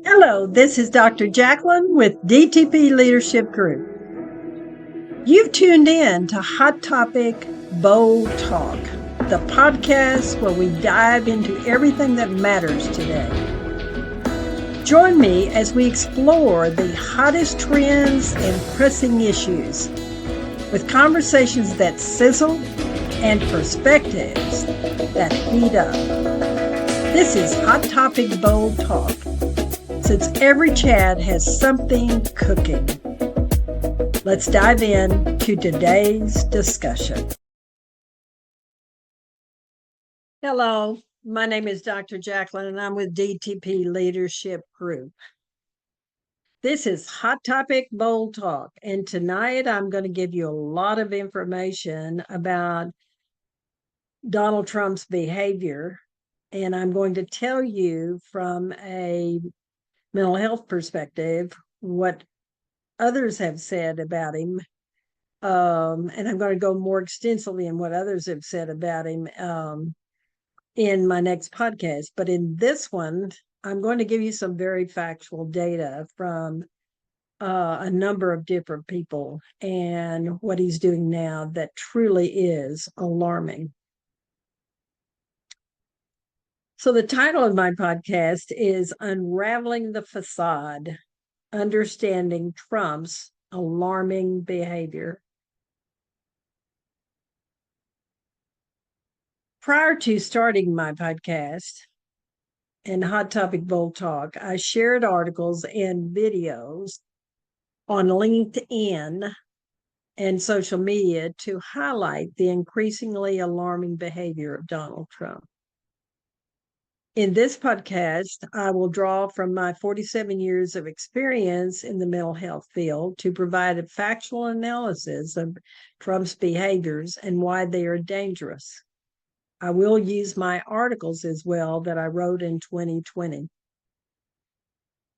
Hello, this is Dr. Jackalyn with DTP-Leadership Group. You've tuned in to Hot Topic Bold Talk, the podcast where we dive into everything that matters today. Join me as we explore the hottest trends and pressing issues with conversations that sizzle and perspectives that heat up. This is Hot Topic Bold Talk, since every chat has something cooking. Let's dive in to today's discussion. Hello, my name is Dr. Jackalyn, and I'm with DTP-Leadership Group. This is Hot Topic Bold Talk, and tonight I'm going to give you a lot of information about Donald Trump's behavior, and I'm going to tell you from a mental health perspective what others have said about him, and I'm going to go more extensively in what others have said about him in my next podcast. But in this one, I'm going to give you some very factual data from a number of different people and what he's doing now that truly is alarming. So the title of my podcast is Unraveling the Facade, Understanding Trump's Alarming Behavior. Prior to starting my podcast and Hot Topic Bold Talk, I shared articles and videos on LinkedIn and social media to highlight the increasingly alarming behavior of Donald Trump. In this podcast, I will draw from my 47 years of experience in the mental health field to provide a factual analysis of Trump's behaviors and why they are dangerous. I will use my articles as well that I wrote in 2020.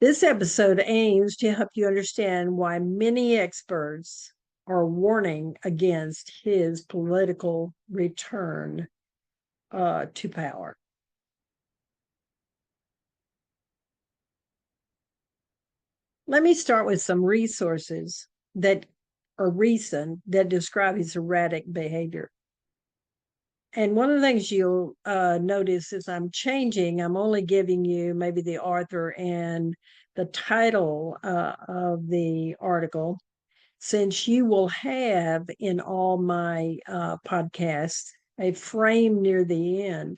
This episode aims to help you understand why many experts are warning against his political return to power. Let me start with some resources that are recent that describe his erratic behavior. And one of the things you'll notice is I'm only giving you maybe the author and the title of the article, since you will have in all my podcasts a frame near the end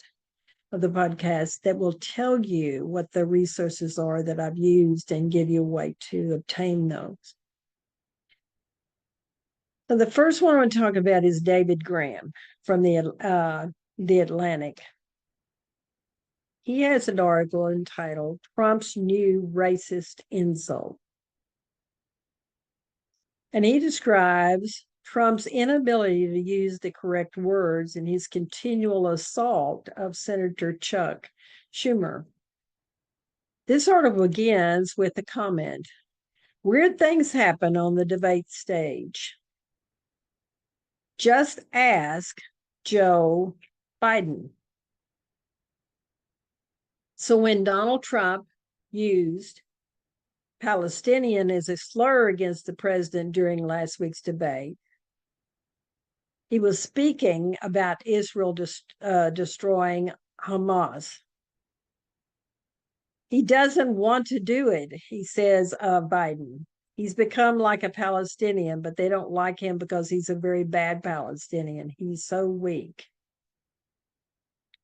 of the podcast that will tell you what the resources are that I've used and give you a way to obtain those. So the first one I want to talk about is David Graham from the Atlantic. He has an article entitled Trump's New Racist Insult. And he describes Trump's inability to use the correct words in his continual assault of Senator Chuck Schumer. This article begins with the comment, "Weird things happen on the debate stage. Just ask Joe Biden." So when Donald Trump used Palestinian as a slur against the president during last week's debate, he was speaking about Israel destroying Hamas. He doesn't want to do it, he says of Biden. He's become like a Palestinian, but they don't like him because he's a very bad Palestinian. He's so weak.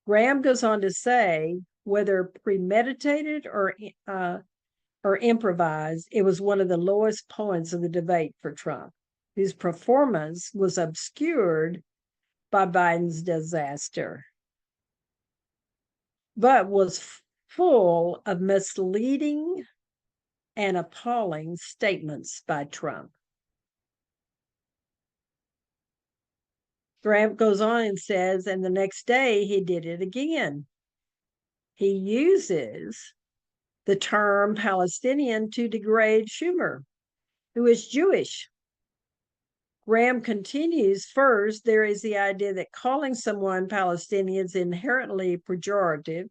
Graham goes on to say, whether premeditated or improvised, it was one of the lowest points of the debate for Trump, whose performance was obscured by Biden's disaster, but was full of misleading and appalling statements by Trump. Graham goes on and says, and the next day he did it again. He uses the term Palestinian to degrade Schumer, who is Jewish. Graham continues, first, there is the idea that calling someone Palestinian is inherently pejorative.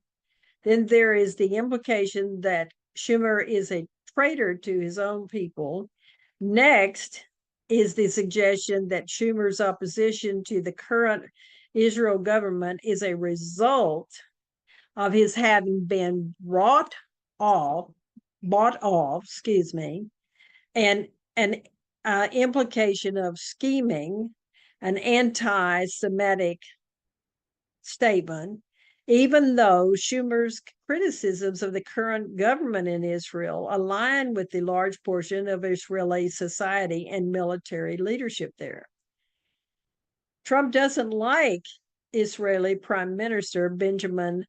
Then there is the implication that Schumer is a traitor to his own people. Next is the suggestion that Schumer's opposition to the current Israel government is a result of his having been bought off, and an implication of scheming, an anti-Semitic statement, even though Schumer's criticisms of the current government in Israel align with the large portion of Israeli society and military leadership there. Trump doesn't like Israeli Prime Minister Benjamin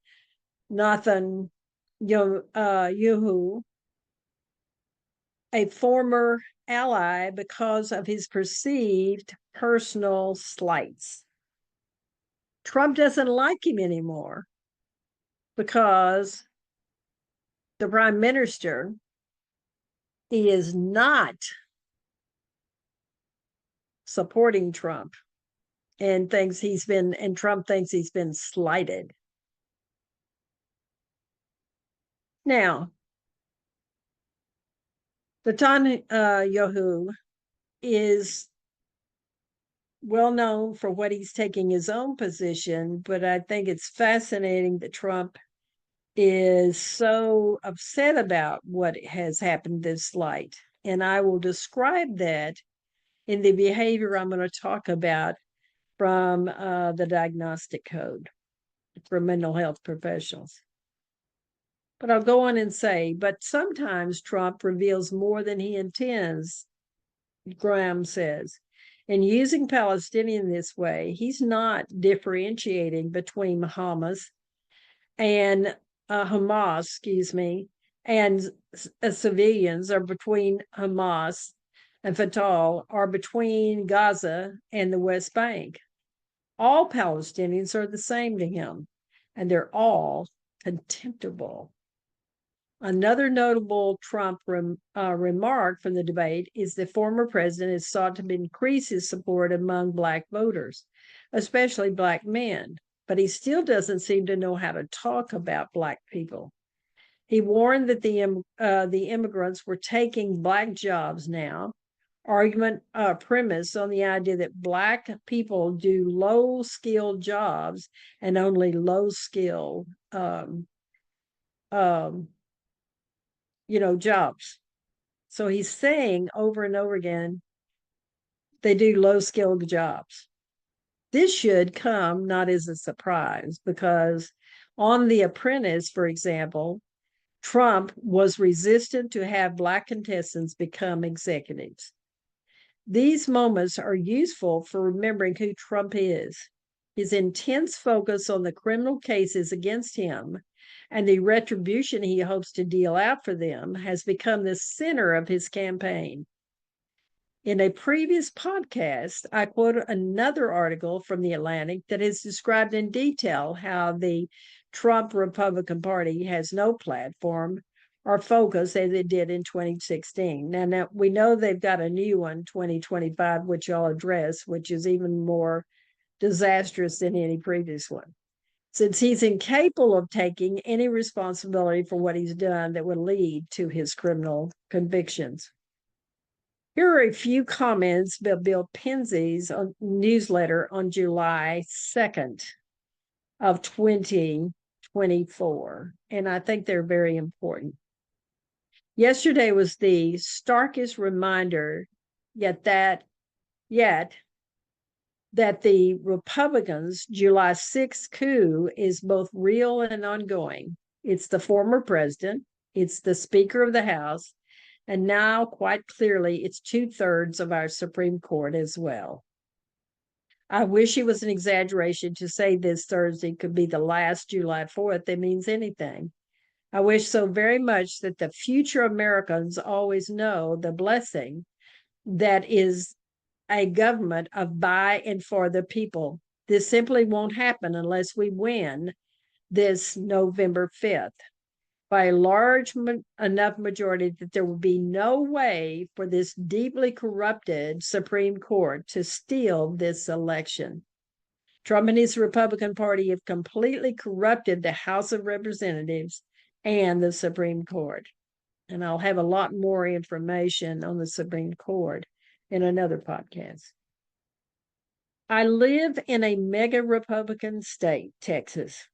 Netanyahu, a former ally, because of his perceived personal slights. Trump doesn't like him anymore because the prime minister is not supporting Trump and Trump thinks he's been slighted. Now, Netanyahu is well known for what he's taking his own position, but I think it's fascinating that Trump is so upset about what has happened this light. And I will describe that in the behavior I'm going to talk about from the Diagnostic Code for mental health professionals. But I'll go on and say, but sometimes Trump reveals more than he intends, Graham says. In using Palestinian this way, he's not differentiating between Hamas, and civilians, or between Hamas and Fatah, or between Gaza and the West Bank. All Palestinians are the same to him, and they're all contemptible. Another notable Trump remark from the debate is the former president has sought to increase his support among Black voters, especially Black men, but he still doesn't seem to know how to talk about Black people. He warned that the immigrants were taking Black jobs now, argument premise on the idea that Black people do low-skilled jobs and only low-skilled jobs. So he's saying over and over again, they do low-skilled jobs. This should come not as a surprise, because on The Apprentice, for example, Trump was resistant to have Black contestants become executives. These moments are useful for remembering who Trump is. His intense focus on the criminal cases against him and the retribution he hopes to deal out for them has become the center of his campaign. In a previous podcast, I quoted another article from The Atlantic that has described in detail how the Trump Republican Party has no platform or focus as it did in 2016. Now we know they've got a new one, 2025, which I'll address, which is even more disastrous than any previous one, since he's incapable of taking any responsibility for what he's done that would lead to his criminal convictions. Here are a few comments by Bill Pensie's newsletter on July 2nd of 2024, and I think they're very important. Yesterday was the starkest reminder that the Republicans' July 6th coup is both real and ongoing. It's the former president, it's the Speaker of the House, and now, quite clearly, it's 2/3 of our Supreme Court as well. I wish it was an exaggeration to say this Thursday could be the last July 4th that means anything. I wish so very much that the future Americans always know the blessing that is a government of by and for the people. This simply won't happen unless we win this November 5th by a large enough majority that there will be no way for this deeply corrupted Supreme Court to steal this election. Trump and his Republican Party have completely corrupted the House of Representatives and the Supreme Court. And I'll have a lot more information on the Supreme Court in another podcast. I live in a mega Republican state, Texas,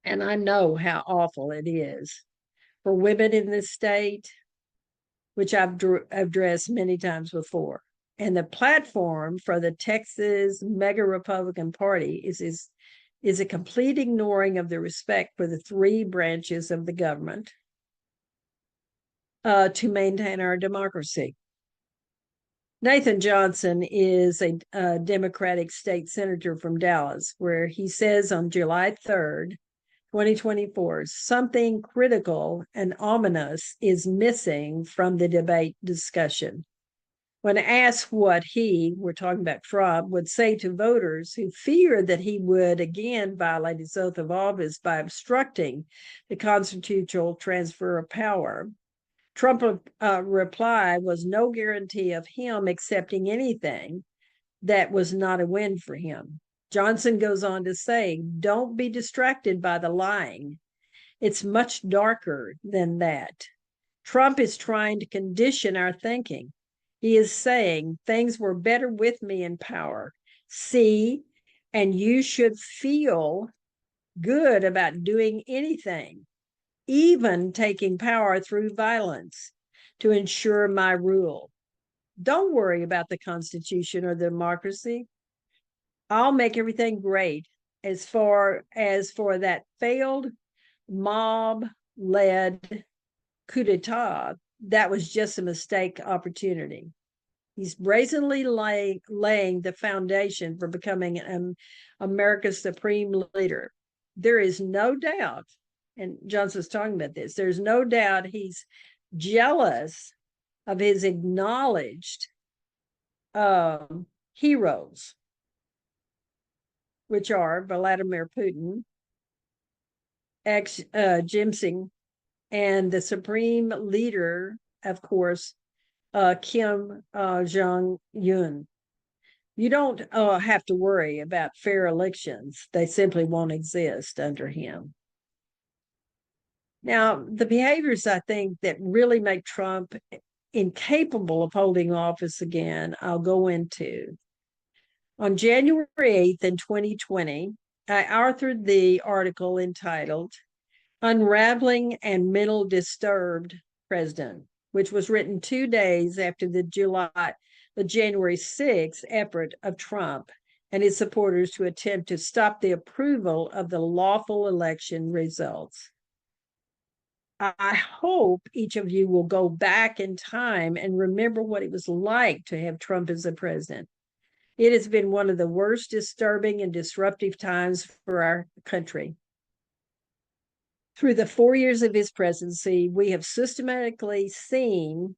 and I know how awful it is for women in this state, which I've addressed many times before. And the platform for the Texas mega Republican Party is a complete ignoring of the respect for the three branches of the government to maintain our democracy. Nathan Johnson is a Democratic state senator from Dallas, where he says on July 3rd, 2024, something critical and ominous is missing from the debate discussion. When asked what we're talking about Trump, would say to voters who fear that he would again violate his oath of office by obstructing the constitutional transfer of power, Trump's reply was no guarantee of him accepting anything that was not a win for him. Johnson goes on to say, don't be distracted by the lying. It's much darker than that. Trump is trying to condition our thinking. He is saying things were better with me in power. See, and you should feel good about doing anything, even taking power through violence to ensure my rule. Don't worry about the Constitution or democracy. I'll make everything great. As far as for that failed mob-led coup d'etat, that was just a mistake opportunity. He's brazenly laying the foundation for becoming America's supreme leader. There is no doubt, and Johnson's talking about this, there's no doubt he's jealous of his acknowledged heroes, which are Vladimir Putin, Jimsing, and the supreme leader, of course, Kim Jong-un. You don't have to worry about fair elections. They simply won't exist under him. Now, the behaviors I think that really make Trump incapable of holding office again, I'll go into. On January 8th in 2020, I authored the article entitled Unraveling and Mental Disturbed President, which was written 2 days after the January 6th effort of Trump and his supporters to attempt to stop the approval of the lawful election results. I hope each of you will go back in time and remember what it was like to have Trump as the president. It has been one of the worst disturbing and disruptive times for our country. Through the 4 years of his presidency, we have systematically seen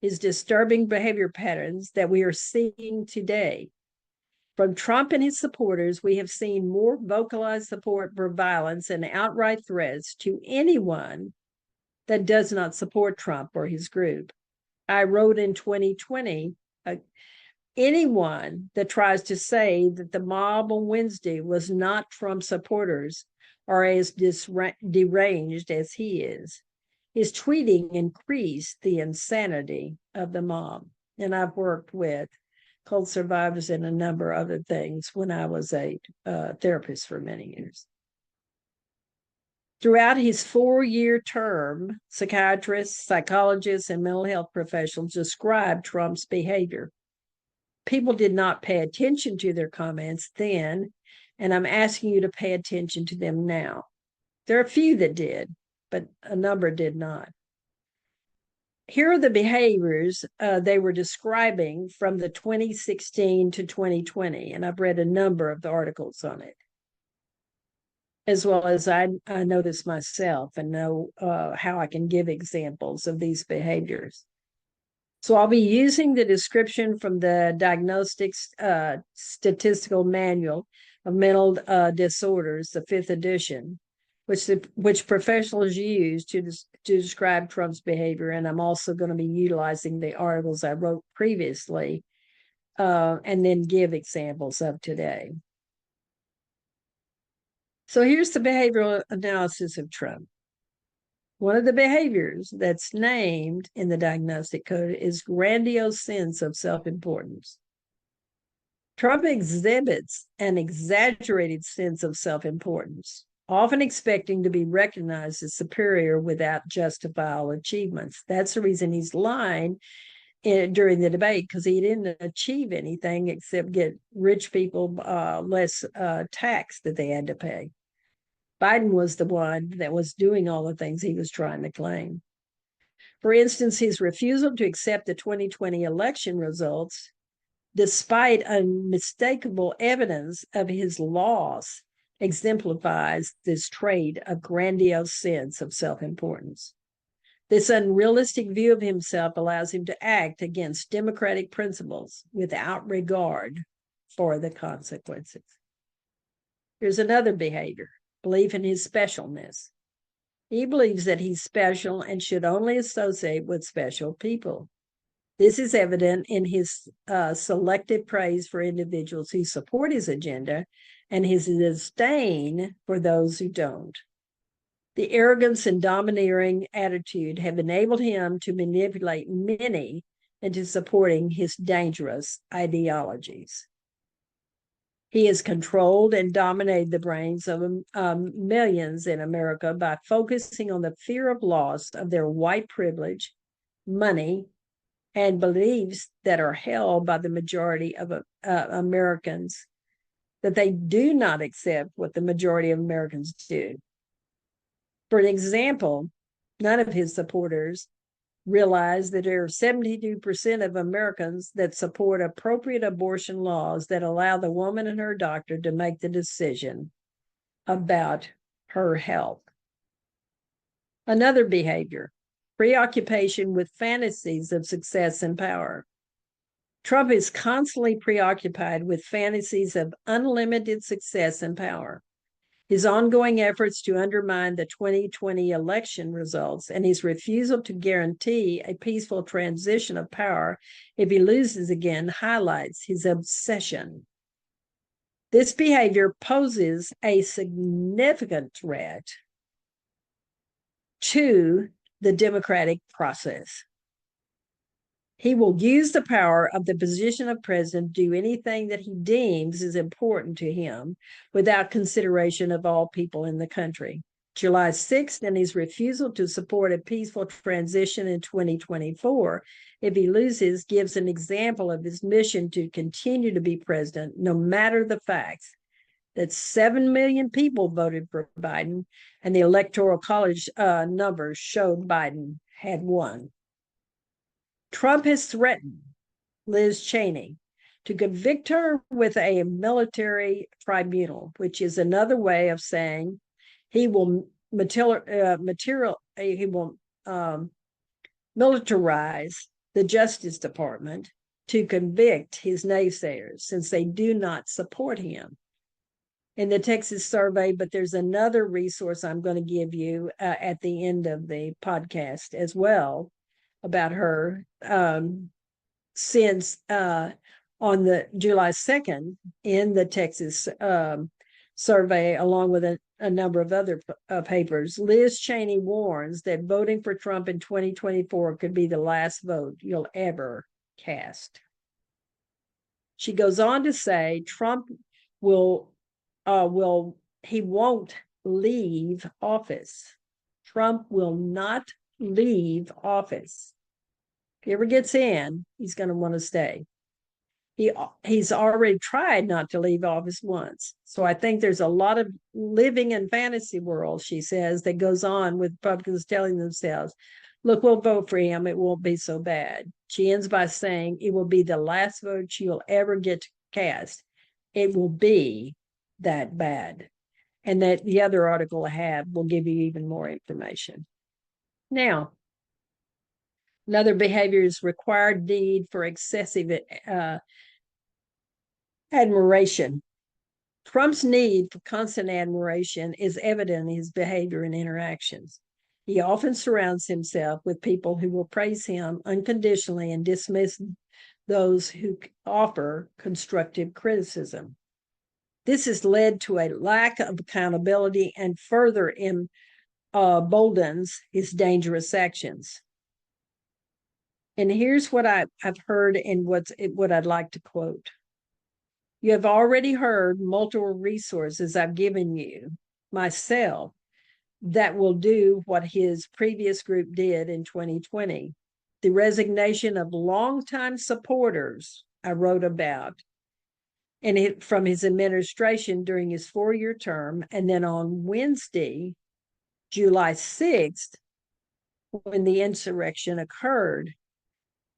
his disturbing behavior patterns that we are seeing today. From Trump and his supporters, we have seen more vocalized support for violence and outright threats to anyone that does not support Trump or his group. I wrote in 2020, anyone that tries to say that the mob on Wednesday was not Trump supporters are as deranged as he is. His tweeting increased the insanity of the mob. And I've worked with cult survivors and a number of other things when I was a therapist for many years. Throughout his 4-year term, psychiatrists, psychologists, and mental health professionals described Trump's behavior. People did not pay attention to their comments then, and I'm asking you to pay attention to them now. There are a few that did, but a number did not. Here are the behaviors they were describing from the 2016 to 2020, and I've read a number of the articles on it, as well as I know this myself and know how I can give examples of these behaviors. So I'll be using the description from the Diagnostic Statistical Manual of Mental Disorders, the 5th edition, which professionals use to describe Trump's behavior. And I'm also going to be utilizing the articles I wrote previously and then give examples of today. So here's the behavioral analysis of Trump. One of the behaviors that's named in the diagnostic code is grandiose sense of self-importance. Trump exhibits an exaggerated sense of self-importance, often expecting to be recognized as superior without justifiable achievements. That's the reason he's lying during the debate, because he didn't achieve anything except get rich people less tax that they had to pay. Biden was the one that was doing all the things he was trying to claim. For instance, his refusal to accept the 2020 election results, despite unmistakable evidence of his loss, exemplifies this trait of grandiose sense of self-importance. This unrealistic view of himself allows him to act against democratic principles without regard for the consequences. Here's another behavior: belief in his specialness. He believes that he's special and should only associate with special people. This is evident in his selective praise for individuals who support his agenda and his disdain for those who don't. The arrogance and domineering attitude have enabled him to manipulate many into supporting his dangerous ideologies. He has controlled and dominated the brains of millions in America by focusing on the fear of loss of their white privilege, money, and beliefs that are held by the majority of Americans, that they do not accept what the majority of Americans do. For an example, none of his supporters realize that there are 72% of Americans that support appropriate abortion laws that allow the woman and her doctor to make the decision about her health. Another behavior: preoccupation with fantasies of success and power. Trump is constantly preoccupied with fantasies of unlimited success and power. His ongoing efforts to undermine the 2020 election results and his refusal to guarantee a peaceful transition of power if he loses again highlights his obsession. This behavior poses a significant threat to the democratic process. He will use the power of the position of president to do anything that he deems is important to him without consideration of all people in the country. July 6th and his refusal to support a peaceful transition in 2024, if he loses, gives an example of his mission to continue to be president, no matter the facts that 7 million people voted for Biden, and the Electoral College numbers showed Biden had won. Trump has threatened Liz Cheney to convict her with a military tribunal, which is another way of saying he will militarize the Justice Department to convict his naysayers, since they do not support him. In the Texas survey, but there's another resource I'm going to give you at the end of the podcast as well about her, since on the July 2nd in the Texas survey, along with a number of other papers, Liz Cheney warns that voting for Trump in 2024 could be the last vote you'll ever cast. She goes on to say Trump he won't leave office. Trump will not leave office. If he ever gets in, he's going to want to stay. He's already tried not to leave office once. So I think there's a lot of living in fantasy world, she says, that goes on with Republicans telling themselves, look, we'll vote for him. It won't be so bad. She ends by saying it will be the last vote you'll ever get to cast. It will be that bad. And that the other article I have will give you even more information. Now, another behavior is required need for excessive admiration. Trump's need for constant admiration is evident in his behavior and interactions. He often surrounds himself with people who will praise him unconditionally and dismiss those who offer constructive criticism. This has led to a lack of accountability and further emboldens his dangerous actions. And here's what I've heard and what I'd like to quote. You have already heard multiple resources I've given you myself that will do what his previous group did in 2020. The resignation of longtime supporters I wrote about and from his administration during his 4-year term. And then on Wednesday, July 6th, when the insurrection occurred,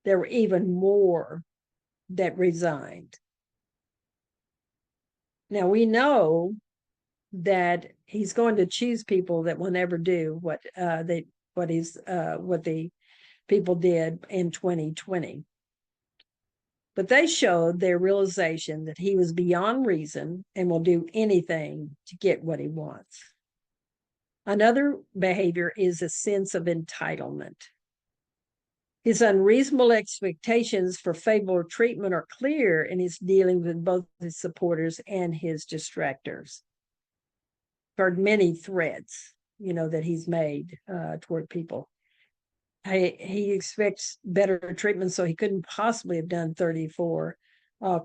there were even more that resigned. Now we know that he's going to choose people that will never do what the people did in 2020. But they showed their realization that he was beyond reason and will do anything to get what he wants. Another behavior is a sense of entitlement. His unreasonable expectations for favorable treatment are clear in his dealings with both his supporters and his distractors. Heard many threats, that he's made toward people. He expects better treatment, so he couldn't possibly have done 34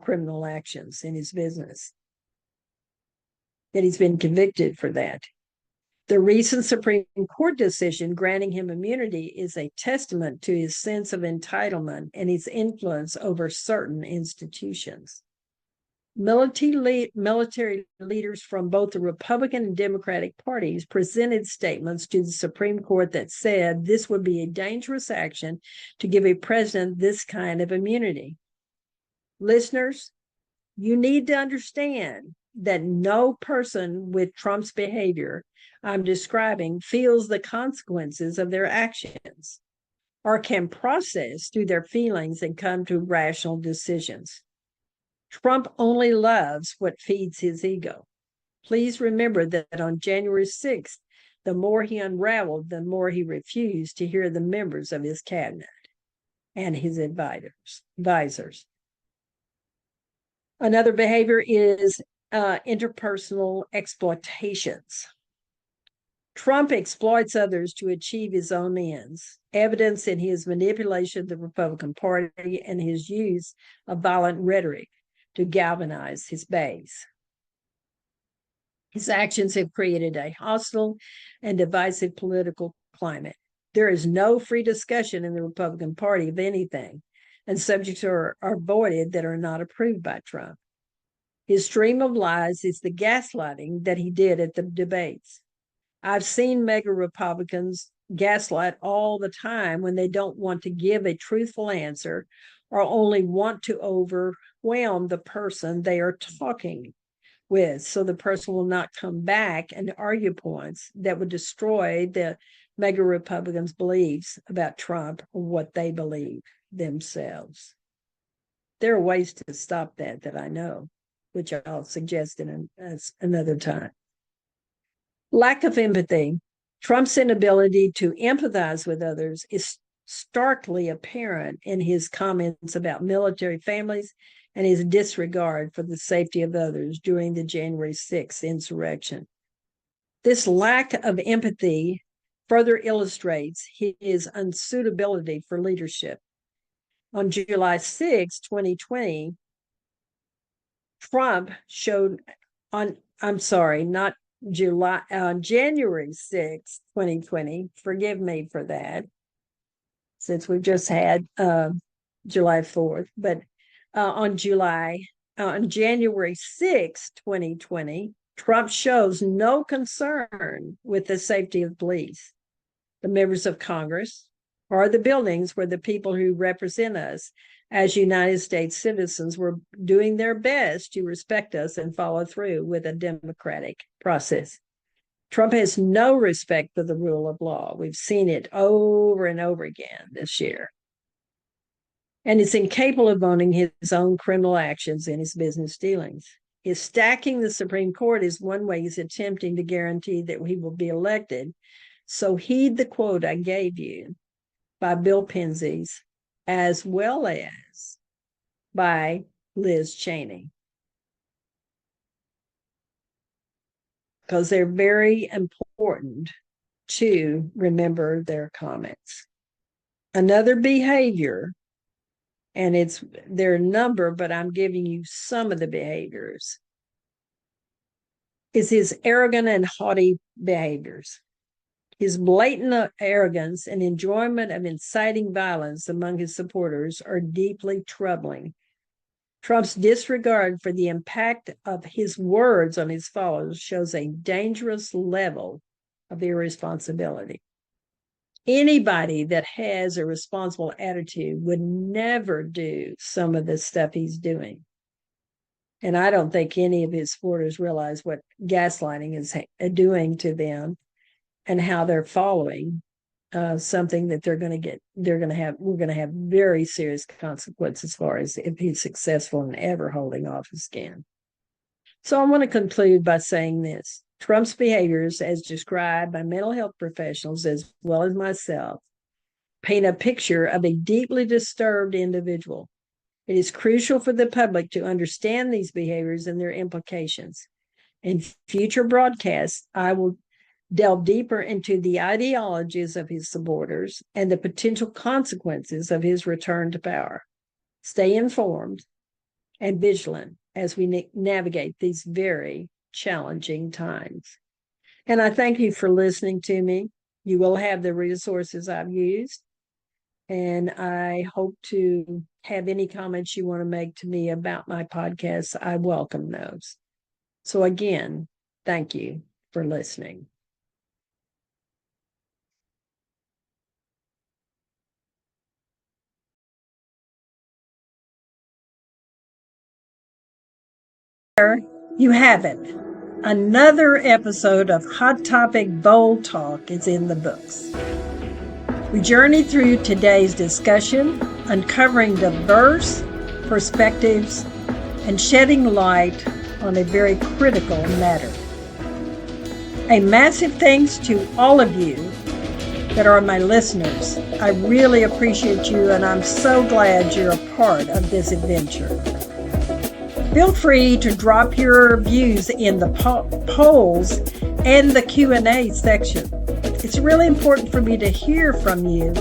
criminal actions in his business. That he's been convicted for that. The recent Supreme Court decision granting him immunity is a testament to his sense of entitlement and his influence over certain institutions. Military leaders from both the Republican and Democratic parties presented statements to the Supreme Court that said this would be a dangerous action to give a president this kind of immunity. Listeners, you need to understand that no person with Trump's behavior I'm describing feels the consequences of their actions or can process through their feelings and come to rational decisions. Trump only loves what feeds his ego. Please remember that on January 6th, the more he unraveled, the more he refused to hear the members of his cabinet and his advisors. Another behavior is interpersonal exploitations. Trump exploits others to achieve his own ends, evidence in his manipulation of the Republican Party and his use of violent rhetoric to galvanize his base. His actions have created a hostile and divisive political climate. There is no free discussion in the Republican Party of anything, and subjects are avoided that are not approved by Trump. His stream of lies is the gaslighting that he did at the debates. I've seen mega Republicans gaslight all the time when they don't want to give a truthful answer or only want to overwhelm the person they are talking with, so the person will not come back and argue points that would destroy the mega Republicans' beliefs about Trump or what they believe themselves. There are ways to stop that I know, which I'll suggest in another time. Lack of empathy. Trump's inability to empathize with others is starkly apparent in his comments about military families and his disregard for the safety of others during the January 6th insurrection. This lack of empathy further illustrates his unsuitability for leadership. On July 6, 2020, Trump showed on January 6, 2020, forgive me for that, since we've just had July 4th, but on January 6, 2020, Trump shows no concern with the safety of police, the members of Congress, or the buildings where the people who represent us as United States citizens were doing their best to respect us and follow through with a democratic process. Trump has no respect for the rule of law. We've seen it over and over again this year. And is incapable of owning his own criminal actions in his business dealings. His stacking the Supreme Court is one way he's attempting to guarantee that he will be elected. So heed the quote I gave you by Bill Penzies, as well as by Liz Cheney, because they're very important to remember their comments. Another behavior, and it's their number, but I'm giving you some of the behaviors, is his arrogant and haughty behaviors. His blatant arrogance and enjoyment of inciting violence among his supporters are deeply troubling. Trump's disregard for the impact of his words on his followers shows a dangerous level of irresponsibility. Anybody that has a responsible attitude would never do some of the stuff he's doing. And I don't think any of his supporters realize what gaslighting is doing to them and how they're following something that we're going to have very serious consequences as far as if he's successful in ever holding office again. So I want to conclude by saying this. Trump's behaviors, as described by mental health professionals as well as myself, paint a picture of a deeply disturbed individual. It is crucial for the public to understand these behaviors and their implications. In future broadcasts, I will delve deeper into the ideologies of his supporters and the potential consequences of his return to power. Stay informed and vigilant as we navigate these very challenging times. And I thank you for listening to me. You will have the resources I've used. And I hope to have any comments you want to make to me about my podcast. I welcome those. So again, thank you for listening. There you have it. Another episode of Hot Topic Bold Talk is in the books. We journey through today's discussion, uncovering diverse perspectives and shedding light on a very critical matter. A massive thanks to all of you that are my listeners. I really appreciate you, and I'm so glad you're a part of this adventure. Feel free to drop your views in the polls and the Q&A section. It's really important for me to hear from you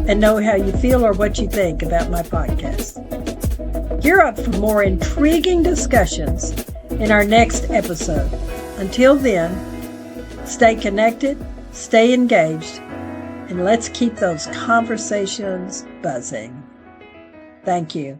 and know how you feel or what you think about my podcast. Gear up for more intriguing discussions in our next episode. Until then, stay connected, stay engaged, and let's keep those conversations buzzing. Thank you.